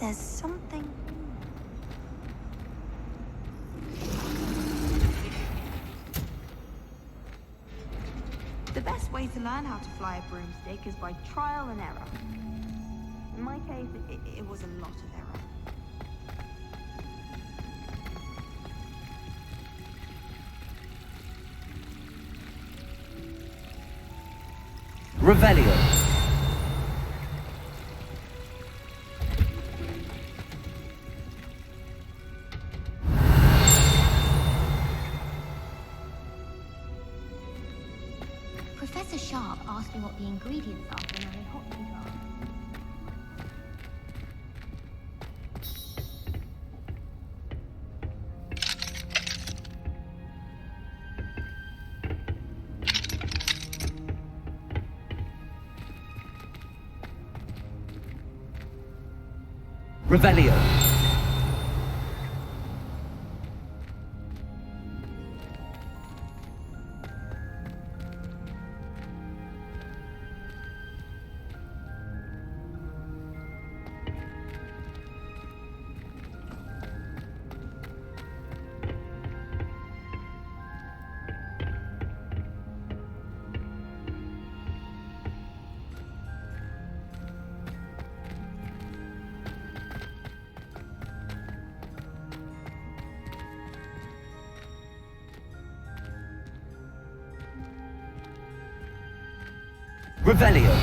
there's something... The best way to learn how to fly a broomstick is by trial and error. In my case, it was a lot of error. Revelio. Professor Sharp asked me what the ingredients are for my hot tea jar. Revelio. Revelio.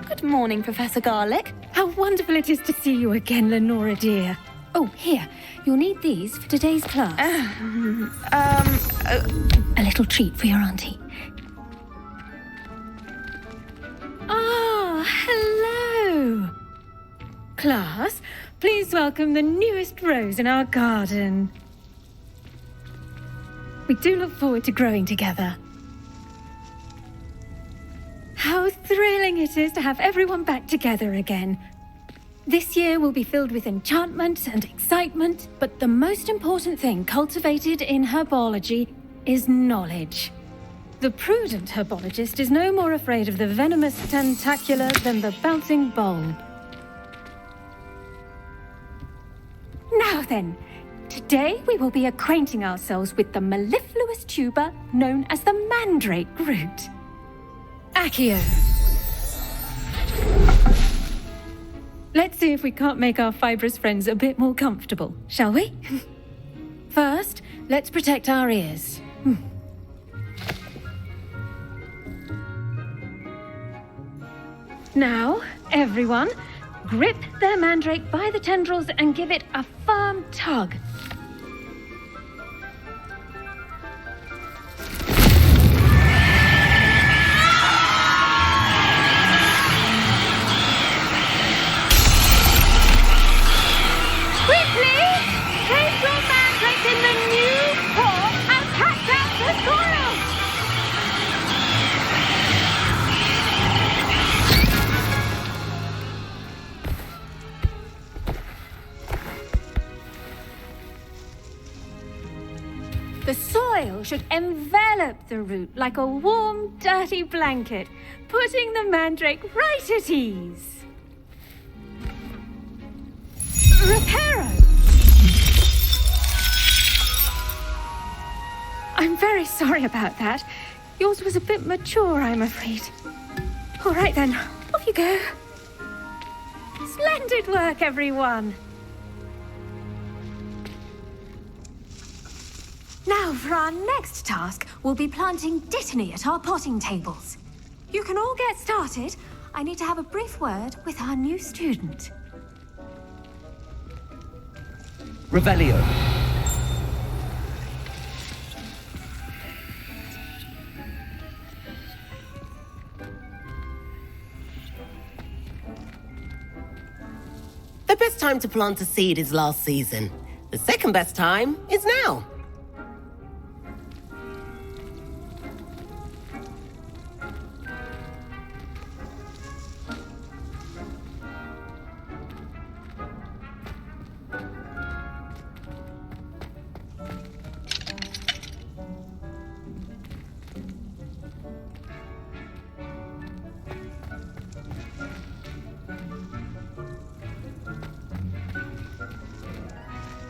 Good morning, Professor Garlick. How wonderful it is to see you again, Lenora dear. Oh, here, you'll need these for today's class. A little treat for your auntie. Ah, hello. Class, please welcome the newest rose in our garden. We do look forward to growing together. How thrilling it is to have everyone back together again. This year will be filled with enchantment and excitement, but the most important thing cultivated in herbology is knowledge. The prudent herbologist is no more afraid of the venomous tentacular than the bouncing bulb. Now then, today we will be acquainting ourselves with the mellifluous tuber known as the mandrake root. Accio. Let's see if we can't make our fibrous friends a bit more comfortable, shall we? First, let's protect our ears. Now, everyone, grip their mandrake by the tendrils and give it a firm tug. Quickly, take your mandrake in the new paw and pat down the soil! The soil should envelop the root like a warm, dirty blanket, putting the mandrake right at ease. Reparo! I'm very sorry about that. Yours was a bit mature, I'm afraid. All right then, off you go. Splendid work, everyone. Now, for our next task, we'll be planting Dittany at our potting tables. You can all get started. I need to have a brief word with our new student. Revelio. The best time to plant a seed is last season. The second best time is now.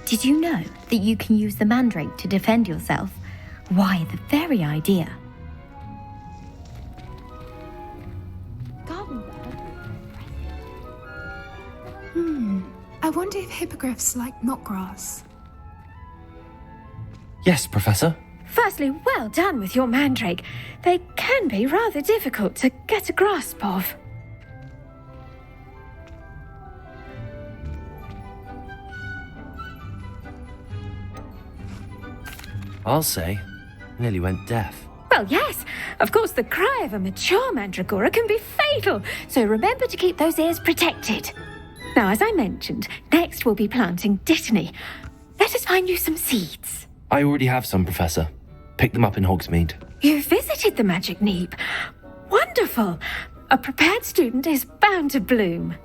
Did you know that you can use the mandrake to defend yourself? Why, the very idea. I wonder if hippogriffs like knotgrass. Yes, Professor. Firstly, well done with your mandrake. They can be rather difficult to get a grasp of. I'll say, nearly went deaf. Well, yes, of course the cry of a mature mandragora can be fatal, so remember to keep those ears protected. Now, as I mentioned, next we'll be planting Dittany. Let us find you some seeds. I already have some, Professor. Picked them up in Hogsmeade. You visited the Magic Neep. Wonderful. A prepared student is bound to bloom.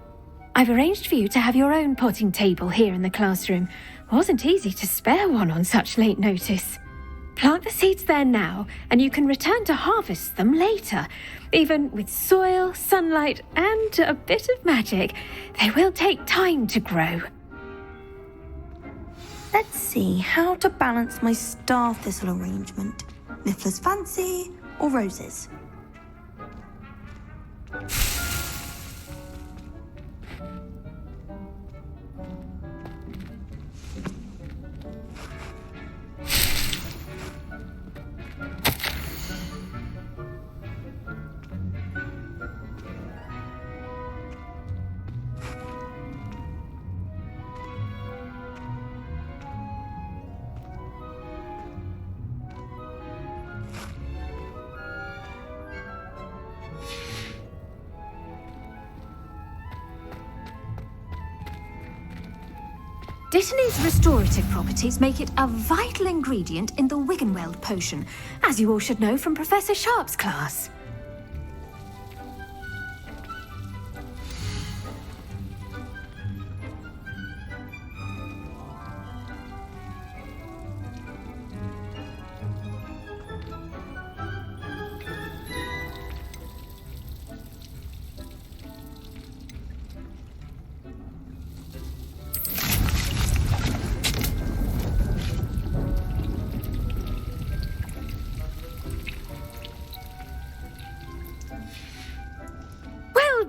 I've arranged for you to have your own potting table here in the classroom. Wasn't easy to spare one on such late notice. Plant the seeds there now, and you can return to harvest them later. Even with soil, sunlight, and a bit of magic, they will take time to grow. Let's see how to balance my star thistle arrangement. Miffler's Fancy or roses? Dittany's restorative properties make it a vital ingredient in the Wiggenweld potion, as you all should know from Professor Sharp's class.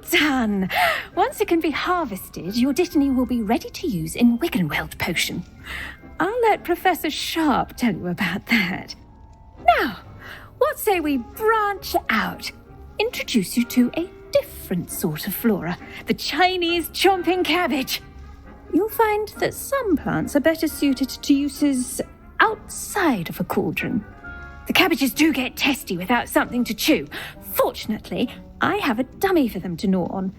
Done. Once once it can be harvested, your Dittany will be ready to use in Wiggenweld potion. I'll let Professor Sharp tell you about that. Now, what say we branch out? Introduce you to a different sort of flora, the Chinese chomping cabbage. You'll find that some plants are better suited to uses outside of a cauldron. The cabbages do get testy without something to chew. Fortunately, I have a dummy for them to gnaw on.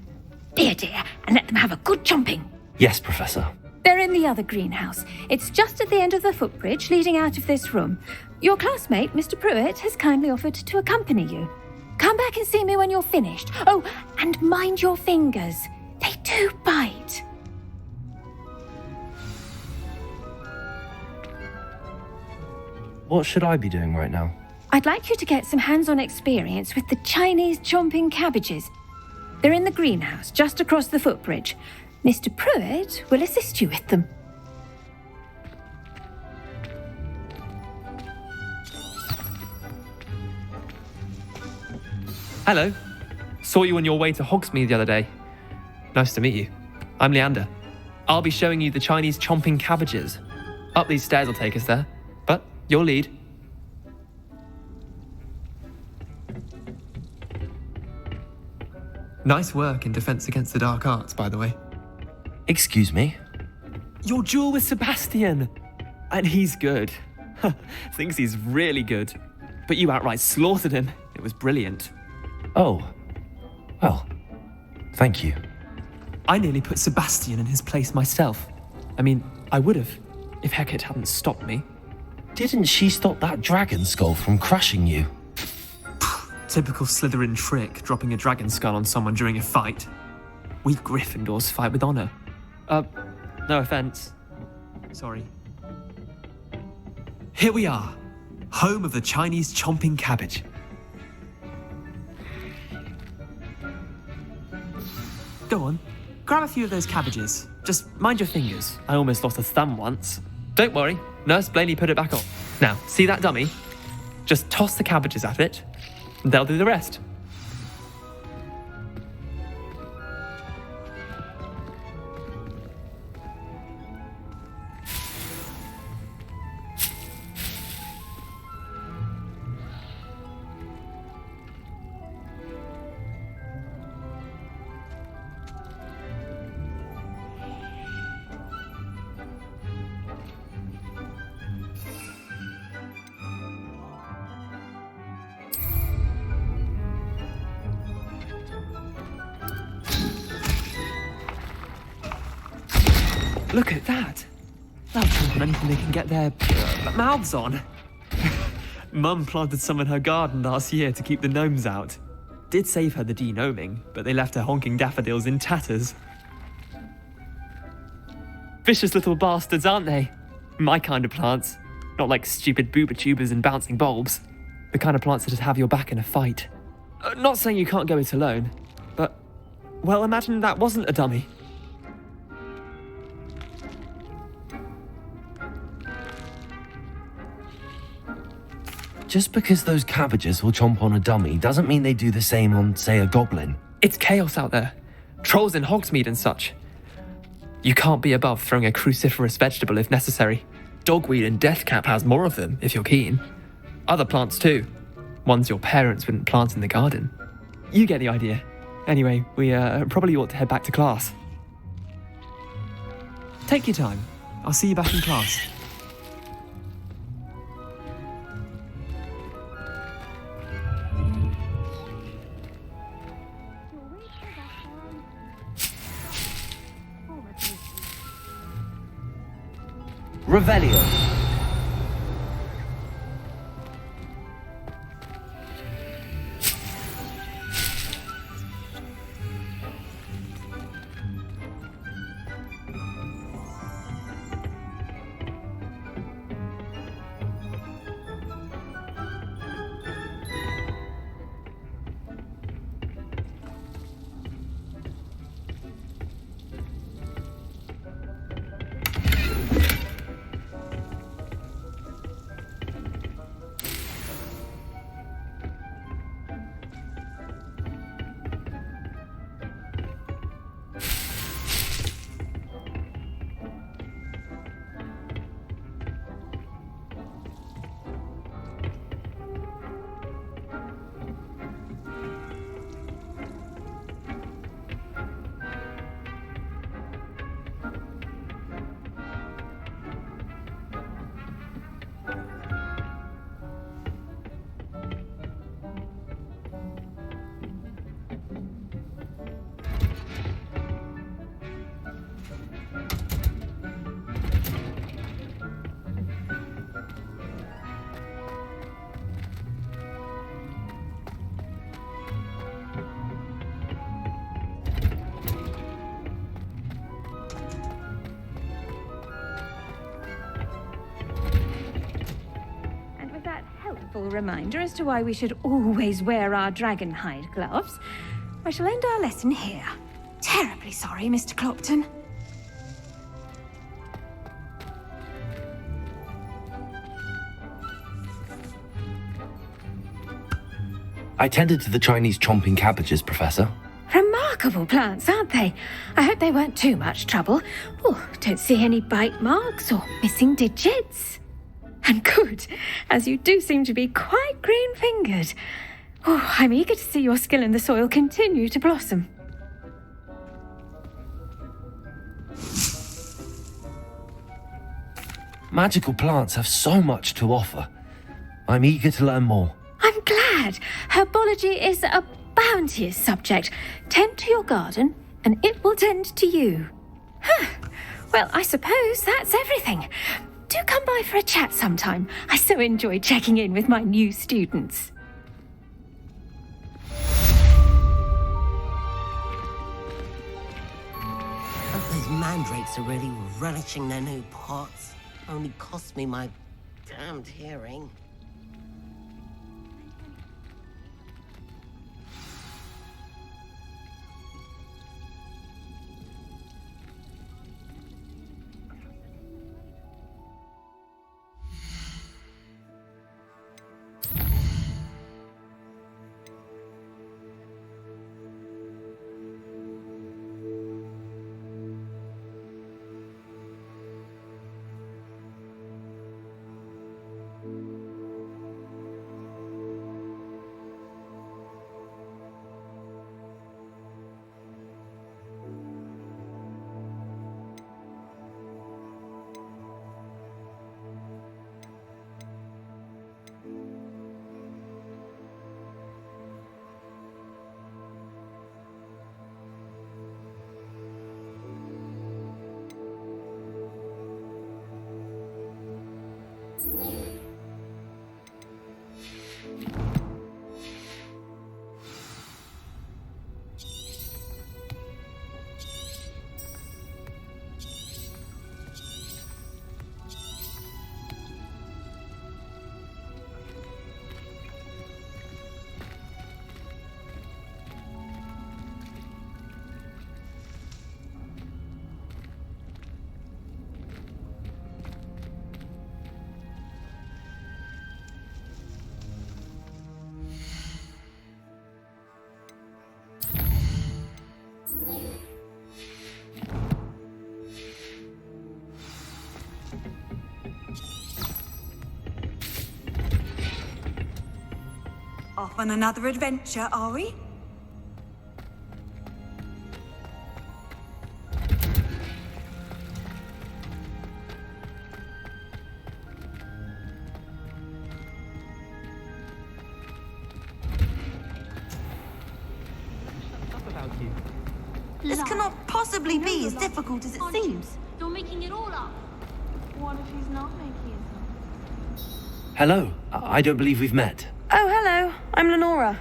Be a dear and let them have a good chomping. Yes, Professor. They're in the other greenhouse. It's just at the end of the footbridge leading out of this room. Your classmate, Mr. Pruitt, has kindly offered to accompany you. Come back and see me when you're finished. Oh, and mind your fingers. They do bite. What should I be doing right now? I'd like you to get some hands-on experience with the Chinese chomping cabbages. They're in the greenhouse, just across the footbridge. Mr. Pruitt will assist you with them. Hello. Saw you on your way to Hogsmeade the other day. Nice to meet you. I'm Leander. I'll be showing you the Chinese chomping cabbages. Up these stairs will take us there, but your lead. Nice work in Defense Against the Dark Arts, by the way. Excuse me? Your duel with Sebastian! And he's good. Thinks he's really good. But you outright slaughtered him. It was brilliant. Oh. Well, thank you. I nearly put Sebastian in his place myself. I mean, I would have, if Hecate hadn't stopped me. Didn't she stop that dragon skull from crushing you? Typical Slytherin trick, dropping a dragon skull on someone during a fight. We Gryffindors fight with honor. No offense. Sorry. Here we are, home of the Chinese chomping cabbage. Go on, grab a few of those cabbages. Just mind your fingers. I almost lost a thumb once. Don't worry, Nurse Blaney put it back on. Now, see that dummy? Just toss the cabbages at it, and they'll do the rest. Look at that. They'll chomp on anything they can get their mouths on. Mum planted some in her garden last year to keep the gnomes out. Did save her the de-gnoming, but they left her honking daffodils in tatters. Vicious little bastards, aren't they? My kind of plants. Not like stupid booba tubers and bouncing bulbs. The kind of plants that'd have your back in a fight. Not saying you can't go it alone, but, well, imagine that wasn't a dummy. Just because those cabbages will chomp on a dummy doesn't mean they do the same on, say, a goblin. It's chaos out there. Trolls in Hogsmeade and such. You can't be above throwing a cruciferous vegetable if necessary. Dogweed and deathcap has more of them, if you're keen. Other plants too. Ones your parents wouldn't plant in the garden. You get the idea. Anyway, we probably ought to head back to class. Take your time. I'll see you back in class. Revelio. wonderful reminder as to why we should always wear our dragon hide gloves. I shall end our lesson here. Terribly sorry, Mr. Clopton. I tended to the Chinese chomping cabbages, Professor. Remarkable plants, aren't they? I hope they weren't too much trouble. Oh, don't see any bite marks or missing digits. And good, as you do seem to be quite green-fingered. Oh, I'm eager to see your skill in the soil continue to blossom. Magical plants have so much to offer. I'm eager to learn more. I'm glad. Herbology is a bounteous subject. Tend to your garden, and it will tend to you. Well, I suppose that's everything. Do come by for a chat sometime. I so enjoy checking in with my new students. Those mandrakes are really relishing their new pots. Only cost me my damned hearing. Off on another adventure, are we? This cannot possibly be as difficult as it seems. You're making it all up. What if he's not making it? Hello, I don't believe we've met. Oh, hello. I'm Lenora.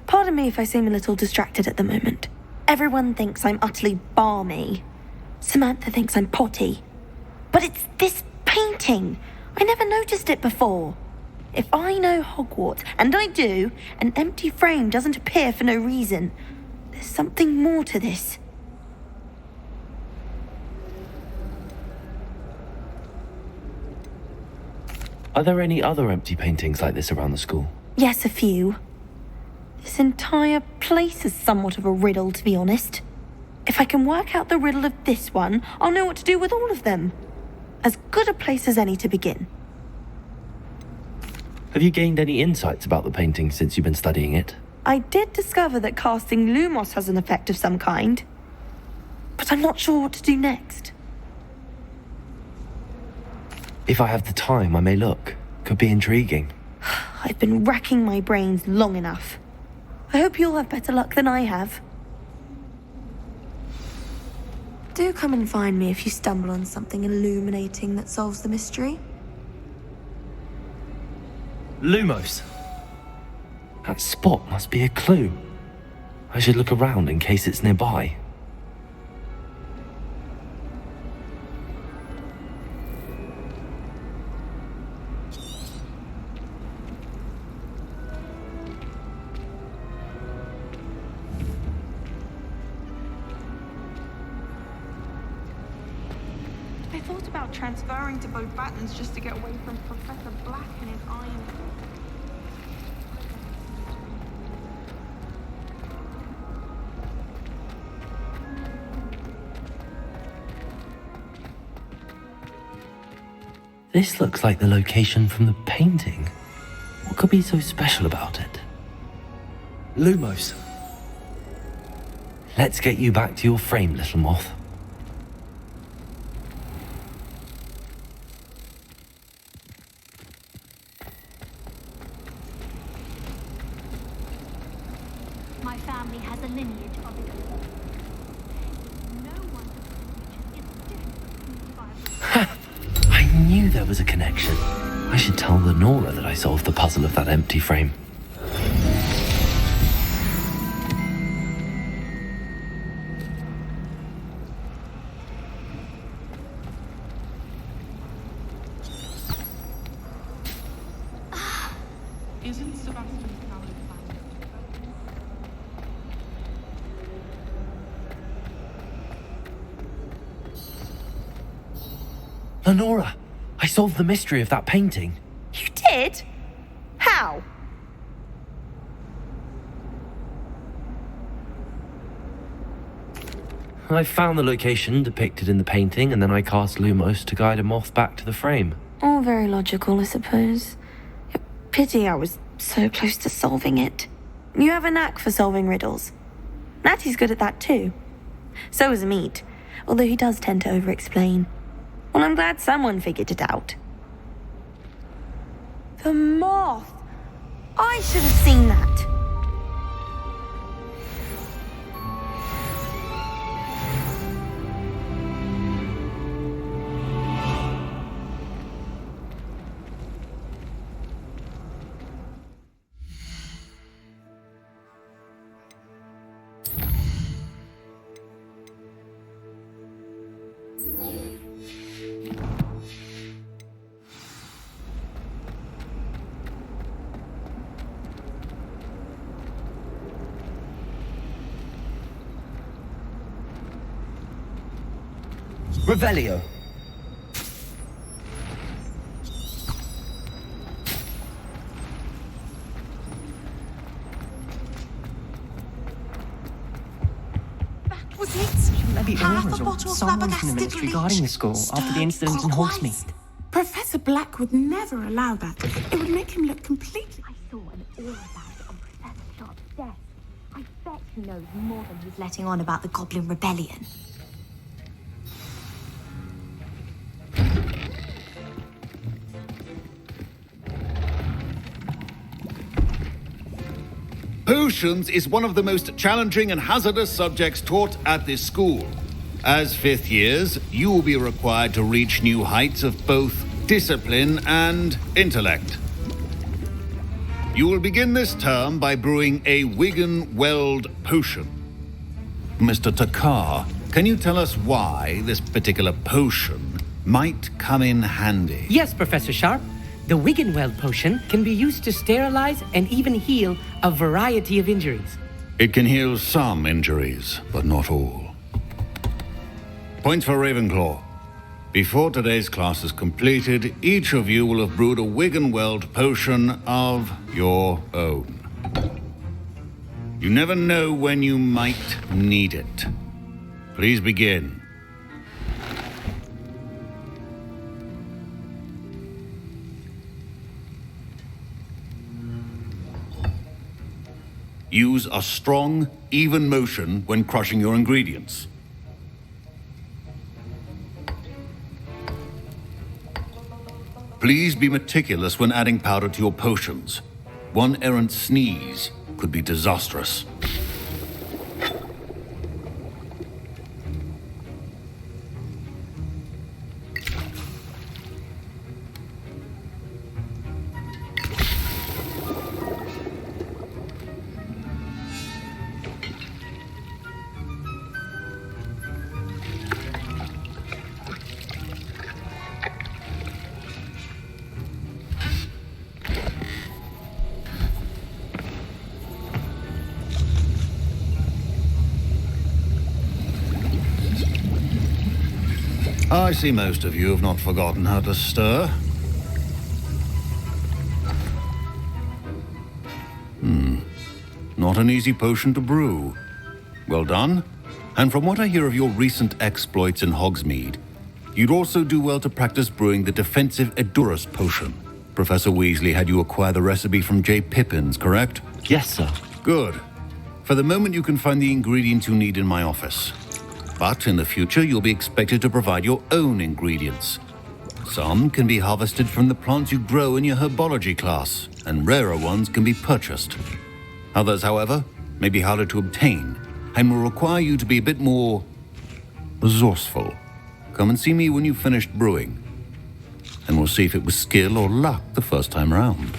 Pardon me if I seem a little distracted at the moment. Everyone thinks I'm utterly balmy. Samantha thinks I'm potty. But it's this painting. I never noticed it before. If I know Hogwarts, and I do, an empty frame doesn't appear for no reason. There's something more to this. Are there any other empty paintings like this around the school? Yes, a few. This entire place is somewhat of a riddle, to be honest. If I can work out the riddle of this one, I'll know what to do with all of them. As good a place as any to begin. Have you gained any insights about the painting since you've been studying it? I did discover that casting Lumos has an effect of some kind. But I'm not sure what to do next. If I have the time, I may look. Could be intriguing. I've been racking my brains long enough. I hope you'll have better luck than I have. Do come and find me if you stumble on something illuminating that solves the mystery. Lumos! That spot must be a clue. I should look around in case it's nearby. about transferring to both Battens just to get away from Professor Black and his iron. This looks like the location from the painting. What could be so special about it? Lumos. Let's get you back to your frame, little moth. My family has a lineage of its own. No wonder the future is different. I knew there was a connection. I should tell Lenora that I solved the puzzle of that empty frame. Isn't Sebastian Crowley Lenora, I solved the mystery of that painting. You did? How? I found the location depicted in the painting, and then I cast Lumos to guide a moth back to the frame. All very logical, I suppose. Pity I was so close to solving it. You have a knack for solving riddles. Natty's good at that too. So is Amit, although he does tend to over-explain. Well, I'm glad someone figured it out. The moth! I should have seen that. Revelio. Was it? Maybe Half Irma's a or bottle of someone from the flabbergasted ministry leech guarding the school after the incident in clockwise. Hogsmeade. Professor Black would never allow that. It would make him look completely... I saw an aura bag on Professor Sharp's desk. I bet he knows more than he's letting on about the Goblin Rebellion. Potions is one of the most challenging and hazardous subjects taught at this school. As fifth years, you will be required to reach new heights of both discipline and intellect. You will begin this term by brewing a Wigan-Weld potion. Mr. Takar, can you tell us why this particular potion might come in handy? Yes, Professor Sharp. The Wiggenweld potion can be used to sterilize and even heal a variety of injuries. It can heal some injuries, but not all. Points for Ravenclaw. Before today's class is completed, each of you will have brewed a Wiggenweld potion of your own. You never know when you might need it. Please begin. Use a strong, even motion when crushing your ingredients. Please be meticulous when adding powder to your potions. One errant sneeze could be disastrous. I see most of you have not forgotten how to stir. Not an easy potion to brew. Well done. And from what I hear of your recent exploits in Hogsmeade, you'd also do well to practice brewing the defensive Edurus potion. Professor Weasley had you acquire the recipe from J. Pippins, correct? Yes, sir. Good. For the moment, you can find the ingredients you need in my office. But in the future, you'll be expected to provide your own ingredients. Some can be harvested from the plants you grow in your herbology class, and rarer ones can be purchased. Others, however, may be harder to obtain, and will require you to be a bit more resourceful. Come and see me when you've finished brewing, and we'll see if it was skill or luck the first time round.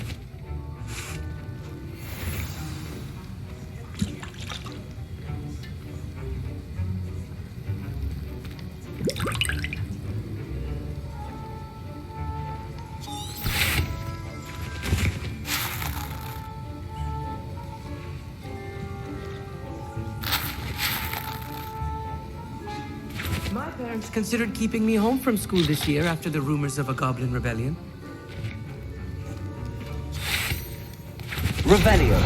My parents considered keeping me home from school this year after the rumors of a goblin rebellion. Revelio.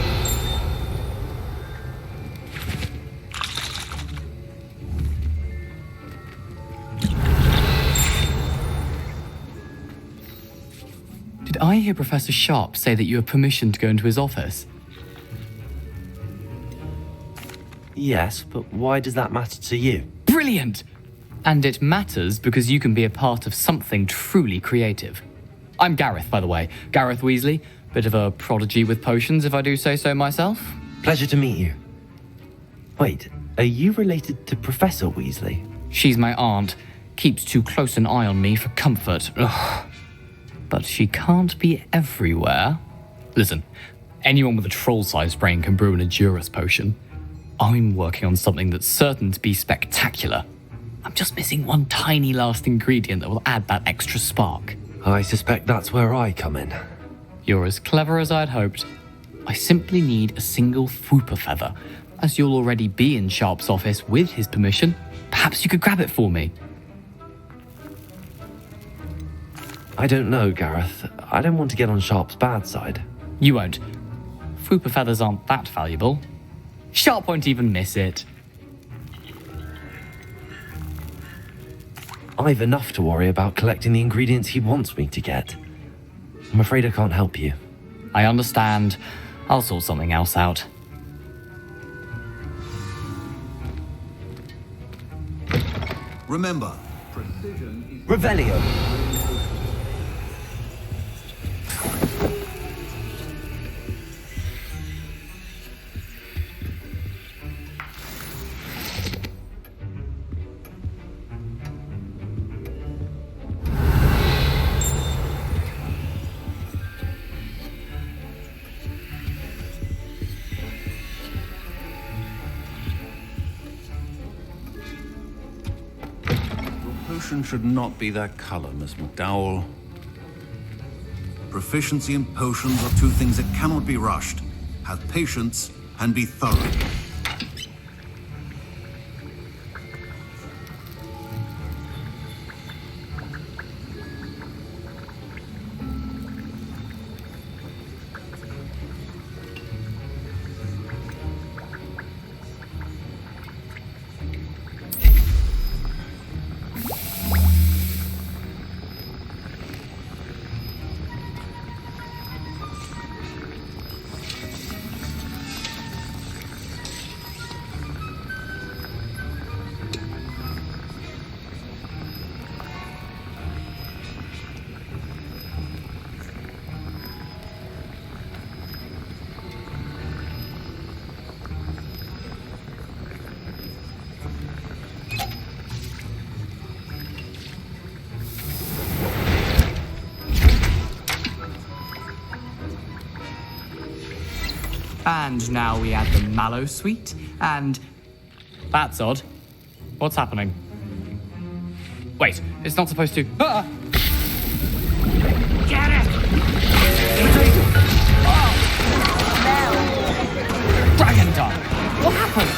Did I hear Professor Sharp say that you have permission to go into his office? Yes, but why does that matter to you? Brilliant! And it matters because you can be a part of something truly creative. I'm Gareth, by the way. Gareth Weasley. Bit of a prodigy with potions, if I do say so myself. Pleasure to meet you. Wait, are you related to Professor Weasley? She's my aunt. Keeps too close an eye on me for comfort. Ugh. But she can't be everywhere. Listen, anyone with a troll-sized brain can brew an Edurus potion. I'm working on something that's certain to be spectacular. I'm just missing one tiny last ingredient that will add that extra spark. I suspect that's where I come in. You're as clever as I'd hoped. I simply need a single Fwooper feather. As you'll already be in Sharp's office with his permission, perhaps you could grab it for me. I don't know, Gareth. I don't want to get on Sharp's bad side. You won't. Fwooper feathers aren't that valuable. Sharp won't even miss it. I've enough to worry about collecting the ingredients he wants me to get. I'm afraid I can't help you. I understand. I'll sort something else out. Remember, precision is... Revelio. Potion should not be that color, Miss McDowell. Proficiency in potions are two things that cannot be rushed. Have patience and be thorough. And now we add the mallow sweet, and... That's odd. What's happening? Wait, it's not supposed to... Ah! Get it! Oh! Dragon Dog! What happened?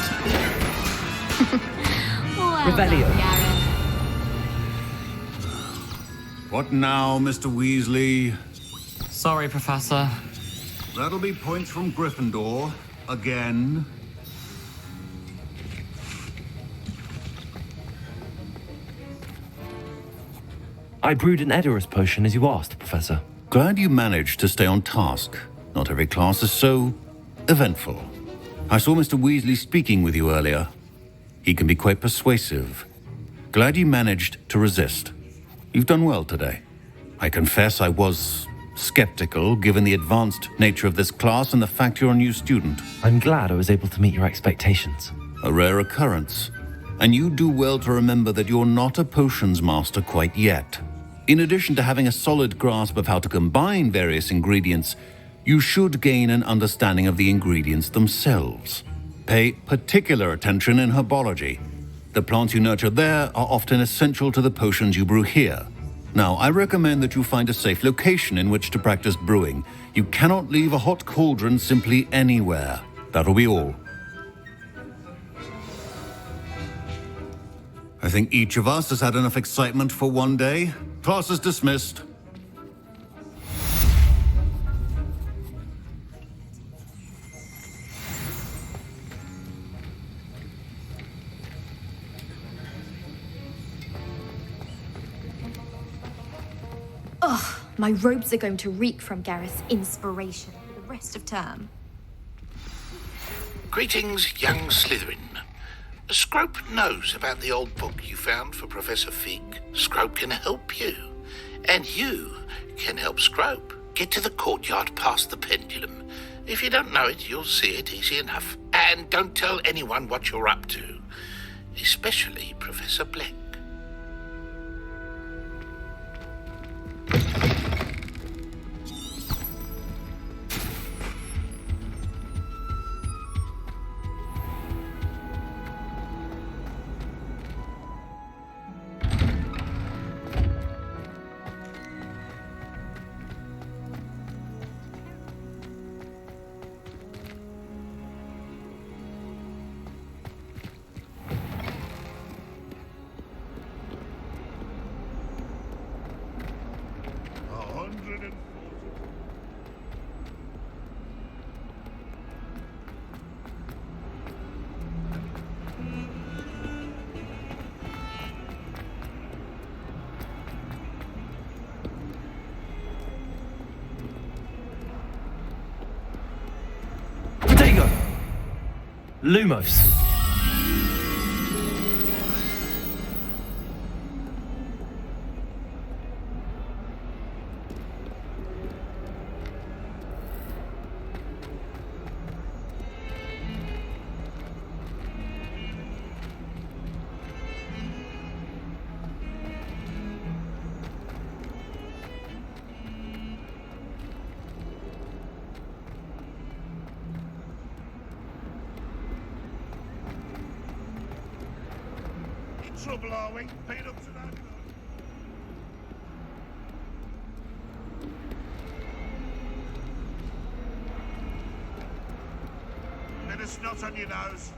Well Revelio. done, Gareth. What now, Mr. Weasley? Sorry, Professor. That'll be points from Gryffindor. Again. I brewed an Edorus potion as you asked, Professor. Glad you managed to stay on task. Not every class is so eventful. I saw Mr. Weasley speaking with you earlier. He can be quite persuasive. Glad you managed to resist. You've done well today. I confess I was skeptical, given the advanced nature of this class and the fact you're a new student. I'm glad I was able to meet your expectations. A rare occurrence. And you do well to remember that you're not a potions master quite yet. In addition to having a solid grasp of how to combine various ingredients, you should gain an understanding of the ingredients themselves. Pay particular attention in herbology. The plants you nurture there are often essential to the potions you brew here. Now, I recommend that you find a safe location in which to practice brewing. You cannot leave a hot cauldron simply anywhere. That'll be all. I think each of us has had enough excitement for one day. Class is dismissed. Ugh, my robes are going to reek from Gareth's inspiration for the rest of term. Greetings, young Slytherin. Scrope knows about the old book you found for Professor Fig. Scrope can help you. And you can help Scrope. Get to the courtyard past the pendulum. If you don't know it, you'll see it easy enough. And don't tell anyone what you're up to. Especially Professor Black. Lumos. Trouble, are we? Paid up to that. Bit of snot on your nose.